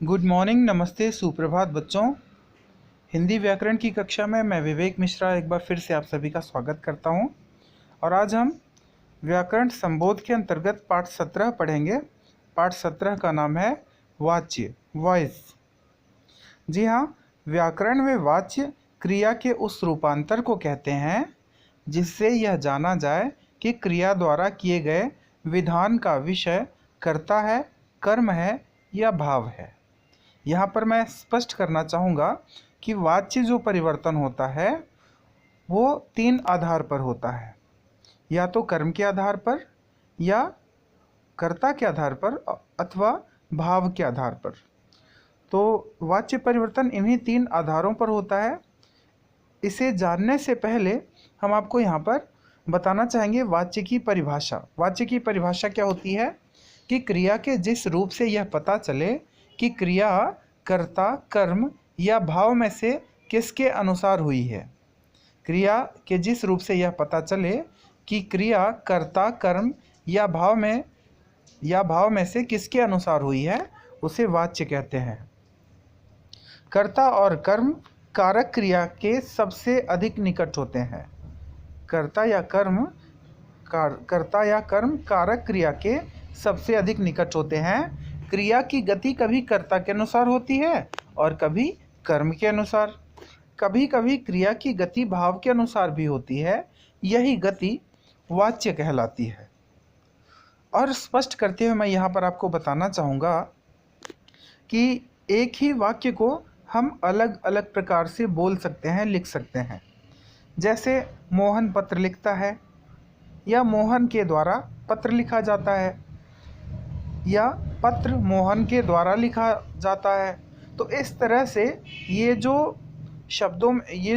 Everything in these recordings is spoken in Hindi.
गुड मॉर्निंग, नमस्ते, सुप्रभात बच्चों। हिंदी व्याकरण की कक्षा में मैं विवेक मिश्रा एक बार फिर से आप सभी का स्वागत करता हूं। और आज हम व्याकरण संबोध के अंतर्गत पाठ 17 पढ़ेंगे। पाठ 17 का नाम है वाच्य, वॉइस। जी हाँ, व्याकरण में वाच्य क्रिया के उस रूपांतर को कहते हैं जिससे यह जाना जाए कि क्रिया द्वारा किए गए विधान का विषय कर्ता है, कर्म है या भाव है। यहाँ पर मैं स्पष्ट करना चाहूँगा कि वाच्य जो परिवर्तन होता है वो 3 आधार पर होता है, या तो कर्म के आधार पर, या कर्ता के आधार पर, अथवा भाव के आधार पर। तो वाच्य परिवर्तन इन्हीं 3 आधारों पर होता है। इसे जानने से पहले हम आपको यहाँ पर बताना चाहेंगे वाच्य की परिभाषा। वाच्य की परिभाषा क्या होती है कि क्रिया के जिस रूप से यह पता चले कि क्रिया कर्ता, कर्म या भाव में से किसके अनुसार हुई है। क्रिया के जिस रूप से यह पता चले कि क्रिया कर्ता, कर्म या भाव में से किसके अनुसार हुई है, उसे वाच्य कहते हैं। कर्ता और कर्म कारक क्रिया के सबसे अधिक निकट होते हैं। कर्ता या कर्म कारक क्रिया के सबसे अधिक निकट होते हैं। क्रिया की गति कभी कर्ता के अनुसार होती है और कभी कर्म के अनुसार। कभी कभी क्रिया की गति भाव के अनुसार भी होती है। यही गति वाच्य कहलाती है। और स्पष्ट करते हुए मैं यहाँ पर आपको बताना चाहूँगा कि एक ही वाक्य को हम अलग अलग प्रकार से बोल सकते हैं, लिख सकते हैं। जैसे मोहन पत्र लिखता है, या मोहन के द्वारा पत्र लिखा जाता है, या पत्र मोहन के द्वारा लिखा जाता है। तो इस तरह से ये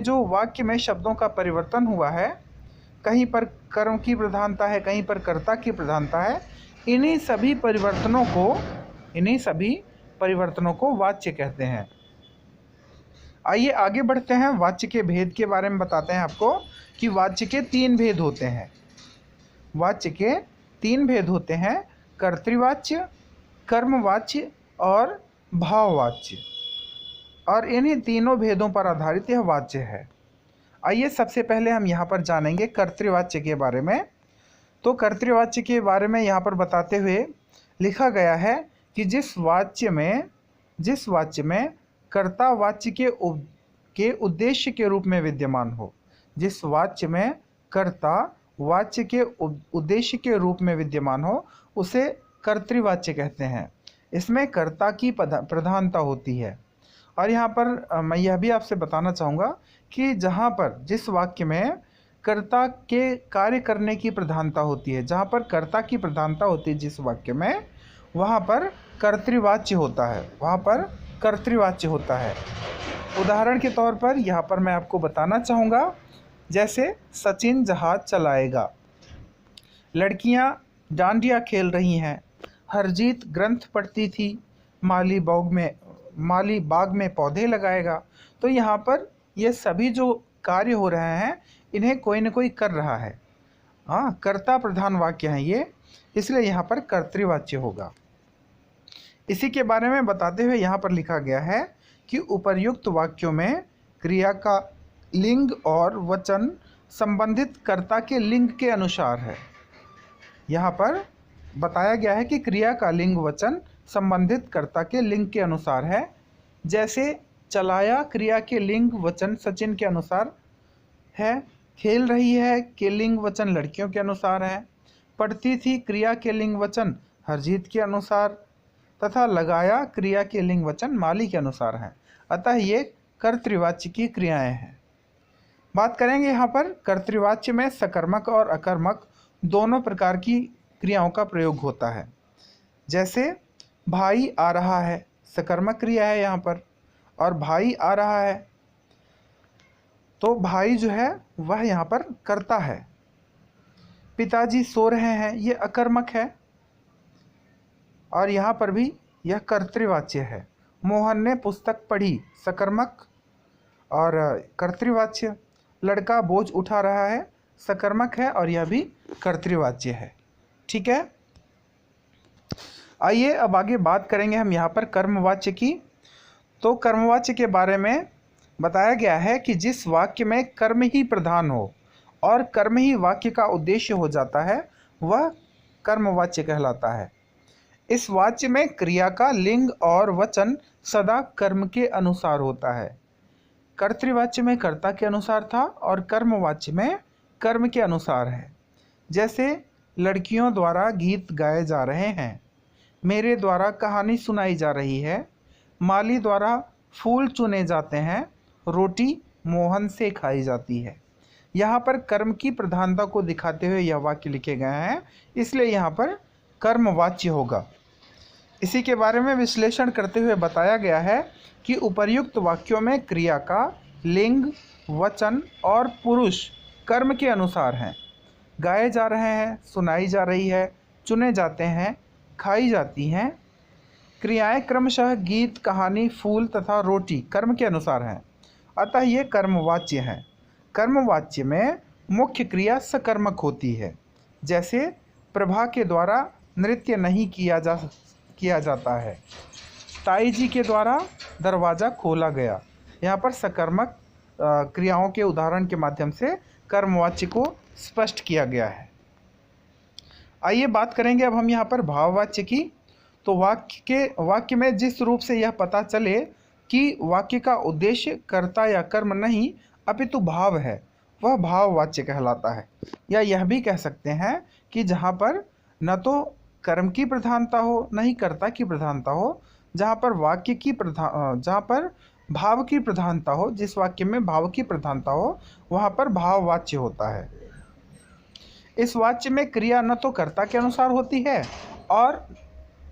जो वाक्य में शब्दों का परिवर्तन हुआ है, कहीं पर कर्म की प्रधानता है, कहीं पर कर्ता की प्रधानता है, इन्हीं सभी परिवर्तनों को वाच्य कहते हैं। आइए आगे बढ़ते हैं। वाच्य के भेद के बारे में बताते हैं आपको कि वाच्य के 3 भेद होते हैं। वाच्य के 3 भेद होते हैं: कर्तृवाच्य, कर्मवाच्य और भाववाच्य। और इन्हीं तीनों भेदों पर आधारित यह वाच्य है। आइए सबसे पहले हम यहाँ पर जानेंगे कर्तृवाच्य के बारे में। तो कर्तृवाच्य के बारे में यहाँ पर बताते हुए लिखा गया है कि जिस वाच्य में कर्ता वाच्य के उद्देश्य के रूप में विद्यमान हो। जिस वाच्य में कर्ता वाच्य के उद्देश्य के रूप में विद्यमान हो, उसे कर्तृवाच्य कहते हैं। इसमें कर्ता की प्रधानता होती है। और यहाँ पर मैं यह भी आपसे बताना चाहूँगा कि जहाँ पर जिस वाक्य में कर्ता के कार्य करने की प्रधानता होती है, जहाँ पर कर्ता की प्रधानता होती है जिस वाक्य में, वहाँ पर कर्तृवाच्य होता है। उदाहरण के तौर पर यहाँ पर मैं आपको बताना चाहूँगा, जैसे सचिन जहाज चलाएगा, लड़कियाँ डांडिया खेल रही हैं, हरजीत ग्रंथ पढ़ती थी, माली बाग में पौधे लगाएगा। तो यहाँ पर ये सभी जो कार्य हो रहे हैं, इन्हें कोई न कोई कर रहा है। हाँ, कर्ता प्रधान वाक्य हैं ये, इसलिए यहाँ पर कर्तृवाच्य होगा। इसी के बारे में बताते हुए यहाँ पर लिखा गया है कि उपर्युक्त वाक्यों में क्रिया का लिंग और वचन संबंधित कर्ता के लिंग के अनुसार है। यहाँ पर बताया गया है कि क्रिया का लिंग वचन संबंधित कर्ता के लिंग के अनुसार है। जैसे चलाया क्रिया के लिंग वचन सचिन के अनुसार है, खेल रही है के लिंग वचन लड़कियों के अनुसार है, पढ़ती थी क्रिया के लिंग वचन हरजीत के अनुसार, तथा लगाया क्रिया के लिंग वचन माली के अनुसार हैं। अतः ये कर्तृवाच्य की क्रियाएं हैं। बात करेंगे यहाँ पर कर्तृवाच्य में सकर्मक और अकर्मक दोनों प्रकार की क्रियाओं का प्रयोग होता है। जैसे भाई आ रहा है, सकर्मक क्रिया है यहाँ पर, और भाई आ रहा है, तो भाई जो है वह यहाँ पर कर्ता है। पिताजी सो रहे हैं, ये अकर्मक है, और यहाँ पर भी यह कर्तृवाच्य है। मोहन ने पुस्तक पढ़ी, सकर्मक और कर्तृवाच्य। लड़का बोझ उठा रहा है, सकर्मक है, और यह भी कर्तृवाच्य है। ठीक है। आइए अब आगे बात करेंगे हम यहाँ पर कर्मवाच्य की। तो कर्मवाच्य के बारे में बताया गया है कि जिस वाक्य में कर्म ही प्रधान हो और कर्म ही वाक्य का उद्देश्य हो जाता है वह कर्मवाच्य कहलाता है। इस वाच्य में क्रिया का लिंग और वचन सदा कर्म के अनुसार होता है। कर्तृवाच्य में कर्ता के अनुसार था और कर्मवाच्य में कर्म के अनुसार है। जैसे लड़कियों द्वारा गीत गाए जा रहे हैं, मेरे द्वारा कहानी सुनाई जा रही है, माली द्वारा फूल चुने जाते हैं, रोटी मोहन से खाई जाती है। यहाँ पर कर्म की प्रधानता को दिखाते हुए यह वाक्य लिखे गए हैं, इसलिए यहाँ पर कर्मवाच्य होगा। इसी के बारे में विश्लेषण करते हुए बताया गया है कि उपर्युक्त वाक्यों में क्रिया का लिंग, वचन और पुरुष कर्म के अनुसार हैं। गाए जा रहे हैं, सुनाई जा रही है, चुने जाते हैं, खाई जाती हैं। क्रियाएं क्रमशः गीत, कहानी, फूल तथा रोटी कर्म के अनुसार हैं, अतः ये कर्मवाच्य हैं। कर्मवाच्य में मुख्य क्रिया सकर्मक होती है। जैसे प्रभा के द्वारा नृत्य नहीं किया जाता है, ताई जी के द्वारा दरवाज़ा खोला गया। यहाँ पर सकर्मक क्रियाओं के उदाहरण के माध्यम से कर्मवाच्य को स्पष्ट किया गया है। आइए बात करेंगे अब हम यहाँ पर भाववाच्य की। तो वाक्य में जिस रूप से यह पता चले कि वाक्य का उद्देश्य कर्ता या कर्म नहीं अपितु भाव है, वह भाववाच्य कहलाता है। या यह भी कह सकते हैं कि जहाँ पर न तो कर्म की प्रधानता हो न ही कर्ता की प्रधानता हो, जहाँ पर भाव की प्रधानता हो, जिस वाक्य में भाव की प्रधानता हो वहाँ पर भाववाच्य होता है। इस वाच्य में क्रिया न तो कर्ता के अनुसार होती है और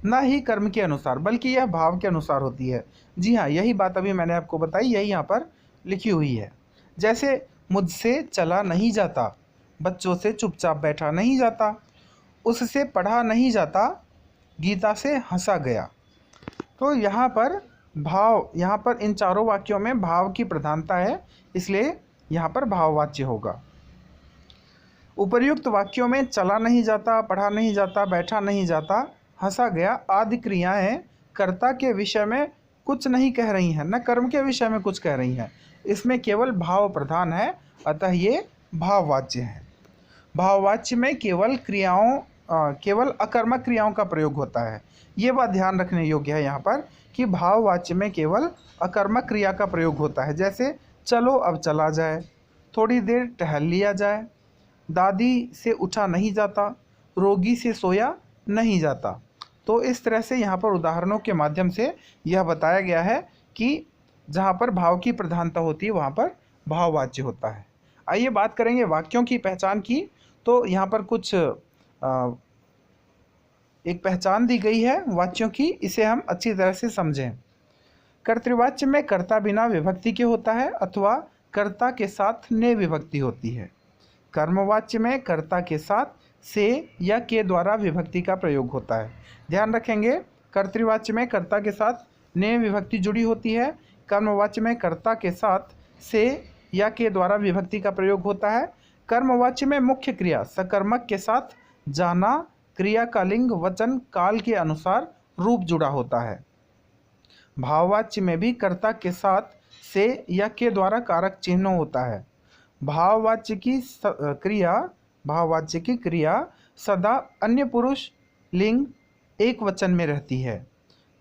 न ही कर्म के अनुसार, बल्कि यह भाव के अनुसार होती है। जी हाँ, यही बात अभी मैंने आपको बताई, यही यहाँ पर लिखी हुई है। जैसे मुझसे चला नहीं जाता, बच्चों से चुपचाप बैठा नहीं जाता, उससे पढ़ा नहीं जाता, गीता से हंसा गया। तो यहाँ पर इन चारों वाक्यों में भाव की प्रधानता है, इसलिए यहाँ पर भाववाच्य होगा। उपर्युक्त वाक्यों में चला नहीं जाता, पढ़ा नहीं जाता, बैठा नहीं जाता, हंसा गया आदि क्रियाएं कर्ता के विषय में कुछ नहीं कह रही हैं, न कर्म के विषय में कुछ कह रही हैं। इसमें केवल भाव प्रधान है, अतः ये भाववाच्य है। भाववाच्य में केवल अकर्मक क्रियाओं का प्रयोग होता है। ये बात ध्यान रखने योग्य है यहाँ पर कि भाववाच्य में केवल अकर्मक क्रिया का प्रयोग होता है। जैसे चलो अब चला जाए, थोड़ी देर टहल लिया जाए, दादी से उठा नहीं जाता, रोगी से सोया नहीं जाता। तो इस तरह से यहाँ पर उदाहरणों के माध्यम से यह बताया गया है कि जहाँ पर भाव की प्रधानता होती है वहाँ पर भाववाच्य होता है। आइए बात करेंगे वाक्यों की पहचान की। तो यहाँ पर कुछ एक पहचान दी गई है वाक्यों की, इसे हम अच्छी तरह से समझें। कर्तृवाच्य में कर्ता बिना विभक्ति के होता है अथवा कर्ता के साथ ने विभक्ति होती है। कर्मवाच्य में कर्ता के साथ से या के द्वारा विभक्ति का प्रयोग होता है। ध्यान रखेंगे, कर्तृवाच्य में कर्ता के साथ ने विभक्ति जुड़ी होती है, कर्मवाच्य में कर्ता के साथ से या के द्वारा विभक्ति का प्रयोग होता है। कर्मवाच्य में मुख्य क्रिया सकर्मक के साथ जाना, क्रिया का लिंग वचन काल के अनुसार रूप जुड़ा होता है। भाववाच्य में भी कर्ता के साथ से या के द्वारा कारक चिन्ह होता है। भाववाच्य की क्रिया सदा अन्य पुरुष लिंग एक वचन में रहती है।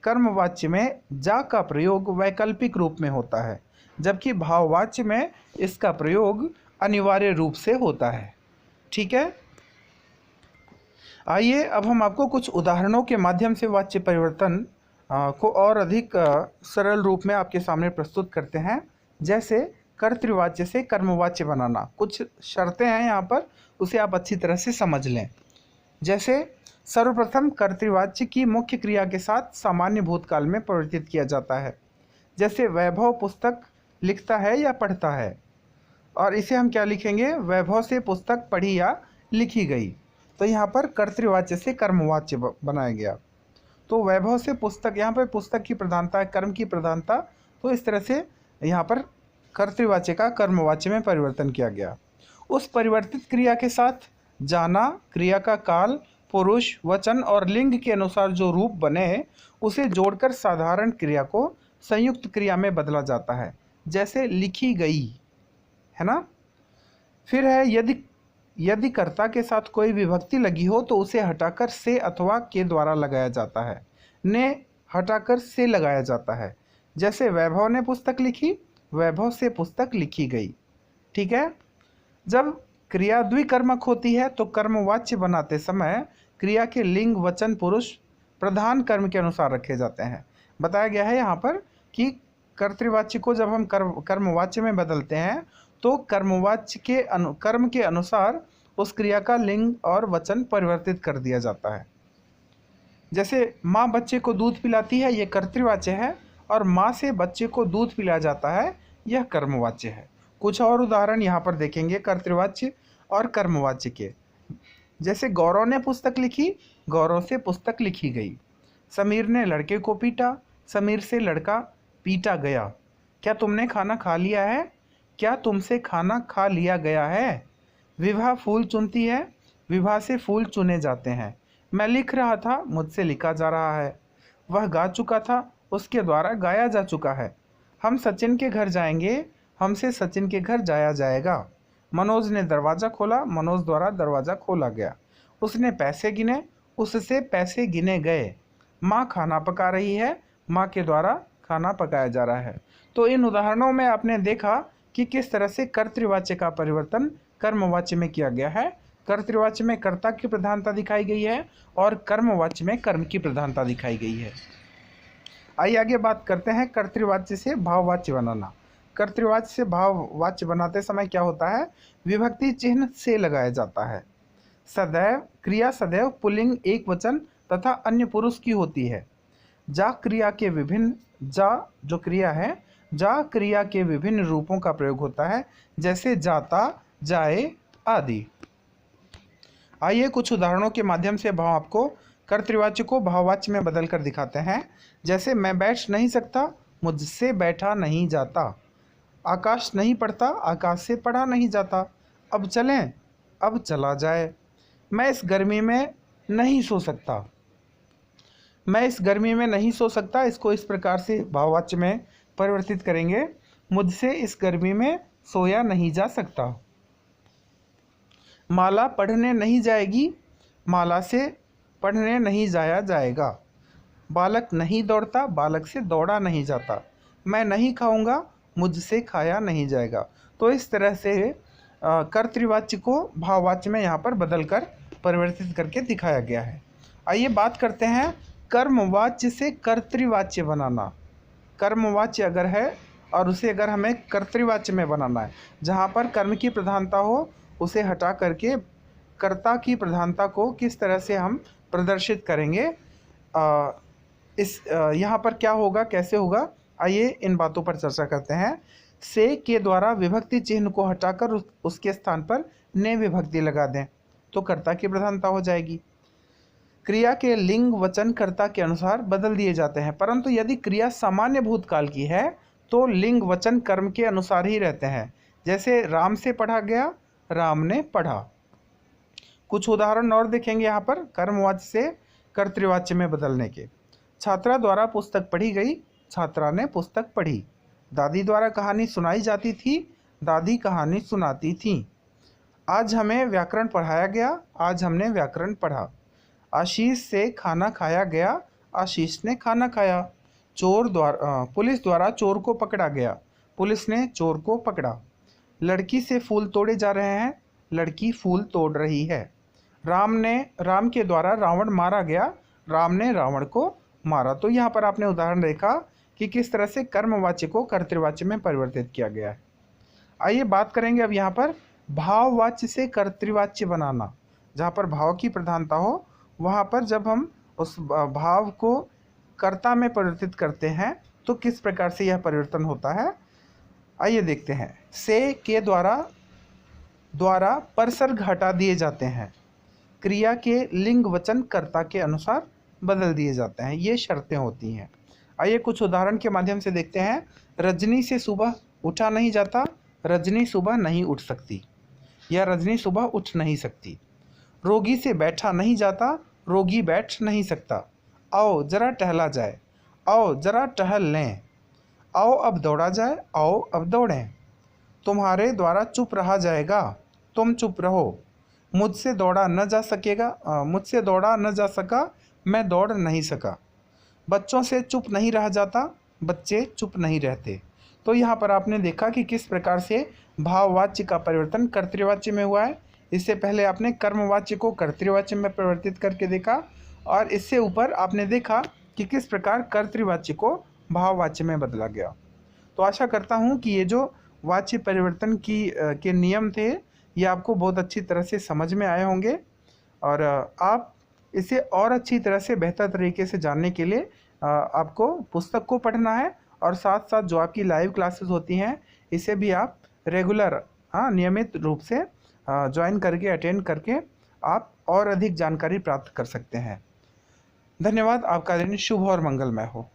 कर्मवाच्य में जा का प्रयोग वैकल्पिक रूप में होता है, जबकि भाववाच्य में इसका प्रयोग अनिवार्य रूप से होता है। ठीक है, आइए अब हम आपको कुछ उदाहरणों के माध्यम से वाच्य परिवर्तन को और अधिक सरल रूप में आपके सामने प्रस्तुत करते हैं। जैसे कर्तृवाच्य से कर्मवाच्य बनाना, कुछ शर्तें हैं यहाँ पर, उसे आप अच्छी तरह से समझ लें। जैसे सर्वप्रथम कर्तृवाच्य की मुख्य क्रिया के साथ सामान्य भूतकाल में परिवर्तित किया जाता है। जैसे वैभव पुस्तक लिखता है या पढ़ता है, और इसे हम क्या लिखेंगे, वैभव से पुस्तक पढ़ी या लिखी गई। तो यहाँ पर कर्तृवाच्य से कर्मवाच्य बनाया गया। तो वैभव से पुस्तक, यहाँ पर पुस्तक की प्रधानता है, कर्म की प्रधानता, तो इस तरह से यहाँ पर कर्तृवाच्य का कर्मवाच्य में परिवर्तन किया गया। उस परिवर्तित क्रिया के साथ जाना, क्रिया का काल, पुरुष, वचन और लिंग के अनुसार जो रूप बने उसे जोड़कर साधारण क्रिया को संयुक्त क्रिया में बदला जाता है, जैसे लिखी गई, है ना। फिर है यदि कर्ता के साथ कोई विभक्ति लगी हो तो उसे हटाकर से अथवा के द्वारा लगाया जाता है। ने हटाकर से लगाया जाता है, जैसे वैभव ने पुस्तक लिखी, वैभव से पुस्तक लिखी गई। ठीक है। जब क्रिया द्विकर्मक होती है तो कर्मवाच्य बनाते समय क्रिया के लिंग, वचन, पुरुष प्रधान कर्म के अनुसार रखे जाते हैं। बताया गया है यहाँ पर कि कर्तृवाच्य को जब हम कर्मवाच्य में बदलते हैं तो कर्मवाच्य के कर्म के अनुसार उस क्रिया का लिंग और वचन परिवर्तित कर दिया जाता है। जैसे माँ बच्चे को दूध पिलाती है, ये कर्तृवाच्य है, और माँ से बच्चे को दूध पिलाया जाता है, यह कर्मवाच्य है। कुछ और उदाहरण यहाँ पर देखेंगे कर्तृवाच्य और कर्मवाच्य के। जैसे गौरव ने पुस्तक लिखी, गौरव से पुस्तक लिखी गई। समीर ने लड़के को पीटा, समीर से लड़का पीटा गया। क्या तुमने खाना खा लिया है, क्या तुमसे खाना खा लिया गया है। विभा फूल चुनती है, विभा से फूल चुने जाते हैं। मैं लिख रहा था, मुझसे लिखा जा रहा है। वह गा चुका था, उसके द्वारा गाया जा चुका है। हम सचिन के घर जाएंगे, हमसे सचिन के घर जाया जाएगा। मनोज ने दरवाज़ा खोला, मनोज द्वारा दरवाज़ा खोला गया। उसने पैसे गिने, उससे पैसे गिने गए। माँ खाना पका रही है, माँ के द्वारा खाना पकाया जा रहा है। तो इन उदाहरणों में आपने देखा कि किस तरह से कर्तृवाच्य का परिवर्तन कर्मवाच्य में किया गया है। कर्तृवाच्य में कर्ता की प्रधानता दिखाई गई है और कर्मवाच्य में कर्म की प्रधानता दिखाई गई है। आइए आगे बात करते हैं कर्तृवाच्य से भाववाच्य बनाना। कर्तृवाच्य से भाववाच्य बनाते समय क्या होता है, विभक्ति चिन्ह से लगाया जाता है। सदैव क्रिया सदैव पुल्लिंग, एक वचन तथा अन्य पुरुष की होती है। जा क्रिया के विभिन्न जो क्रिया है, जा क्रिया के विभिन्न रूपों का प्रयोग होता है, जैसे जाता, जाए आदि। आइए कुछ उदाहरणों के माध्यम से भाव आपको कर्तृवाच्य को भाववाच्य में बदल कर दिखाते हैं। जैसे मैं बैठ नहीं सकता, मुझसे बैठा नहीं जाता। आकाश नहीं पढ़ता, आकाश से पढ़ा नहीं जाता। अब चलें, अब चला जाए। मैं इस गर्मी में नहीं सो सकता, मैं इस गर्मी में नहीं सो सकता। इसको इस प्रकार से भाववाच्य में परिवर्तित करेंगे, मुझसे इस गर्मी में सोया नहीं जा सकता। माला पढ़ने नहीं जाएगी, माला से पढ़ने नहीं जाया जाएगा। बालक नहीं दौड़ता, बालक से दौड़ा नहीं जाता। मैं नहीं खाऊंगा, मुझसे खाया नहीं जाएगा। तो इस तरह से कर्तृवाच्य को भाववाच्य में यहाँ पर बदलकर परिवर्तित करके दिखाया गया है। आइए बात करते हैं कर्मवाच्य से कर्तृवाच्य बनाना। कर्मवाच्य अगर है और उसे अगर हमें कर्तृवाच्य में बनाना है, जहाँ पर कर्म की प्रधानता हो, उसे हटा करके कर्ता की प्रधानता को किस तरह से हम प्रदर्शित करेंगे, यहाँ पर क्या होगा, कैसे होगा, आइए इन बातों पर चर्चा करते हैं। से के द्वारा विभक्ति चिन्ह को हटाकर उसके स्थान पर ने विभक्ति लगा दें तो कर्ता की प्रधानता हो जाएगी। क्रिया के लिंग, वचन कर्ता के अनुसार बदल दिए जाते हैं, परंतु यदि क्रिया सामान्य भूतकाल की है तो लिंग, वचन कर्म के अनुसार ही रहते हैं। जैसे राम से पढ़ा गया, राम ने पढ़ा। कुछ उदाहरण और देखेंगे यहाँ पर कर्मवाच्य से कर्तृवाच्य में बदलने के। छात्रा द्वारा पुस्तक पढ़ी गई, छात्रा ने पुस्तक पढ़ी। दादी द्वारा कहानी सुनाई जाती थी, दादी कहानी सुनाती थी। आज हमें व्याकरण पढ़ाया गया, आज हमने व्याकरण पढ़ा। आशीष से खाना खाया गया, आशीष ने खाना खाया। पुलिस द्वारा चोर को पकड़ा गया, पुलिस ने चोर को पकड़ा। लड़की से फूल तोड़े जा रहे हैं, लड़की फूल तोड़ रही है। राम के द्वारा रावण मारा गया, राम ने रावण को मारा। तो यहाँ पर आपने उदाहरण देखा कि किस तरह से कर्मवाच्य को कर्तृवाच्य में परिवर्तित किया गया है। आइए बात करेंगे अब यहाँ पर भाववाच्य से कर्तृवाच्य बनाना। जहाँ पर भाव की प्रधानता हो, वहाँ पर जब हम उस भाव को कर्ता में परिवर्तित करते हैं तो किस प्रकार से यह परिवर्तन होता है, आइए देखते हैं। से के द्वारा परसर्ग हटा दिए जाते हैं, क्रिया के लिंग, वचन कर्ता के अनुसार बदल दिए जाते हैं, ये शर्तें होती हैं। आइए कुछ उदाहरण के माध्यम से देखते हैं। रजनी से सुबह उठा नहीं जाता, रजनी सुबह नहीं उठ सकती, या रजनी सुबह उठ नहीं सकती। रोगी से बैठा नहीं जाता, रोगी बैठ नहीं सकता। आओ ज़रा टहला जाए, आओ ज़रा टहल लें। आओ अब दौड़ा जाए, आओ अब दौड़ें। तुम्हारे द्वारा चुप रहा जाएगा, तुम चुप रहो। मुझसे दौड़ा न जा सकेगा, मुझसे दौड़ा न जा सका, मैं दौड़ नहीं सका। बच्चों से चुप नहीं रहा जाता, बच्चे चुप नहीं रहते। तो यहाँ पर आपने देखा कि किस प्रकार से भाववाच्य का परिवर्तन कर्तृवाच्य में हुआ है। इससे पहले आपने कर्मवाच्य को कर्तृवाच्य में परिवर्तित करके देखा, और इससे ऊपर आपने देखा कि किस प्रकार कर्तृवाच्य को भाववाच्य में बदला गया। तो आशा करता हूँ कि ये जो वाच्य परिवर्तन के नियम थे, ये आपको बहुत अच्छी तरह से समझ में आए होंगे, और आप इसे और अच्छी तरह से बेहतर तरीके से जानने के लिए आपको पुस्तक को पढ़ना है, और साथ साथ जो आपकी लाइव क्लासेस होती हैं इसे भी आप रेगुलर नियमित रूप से ज्वाइन करके अटेंड करके आप और अधिक जानकारी प्राप्त कर सकते हैं। धन्यवाद। आपका दिन शुभ और मंगलमय हो।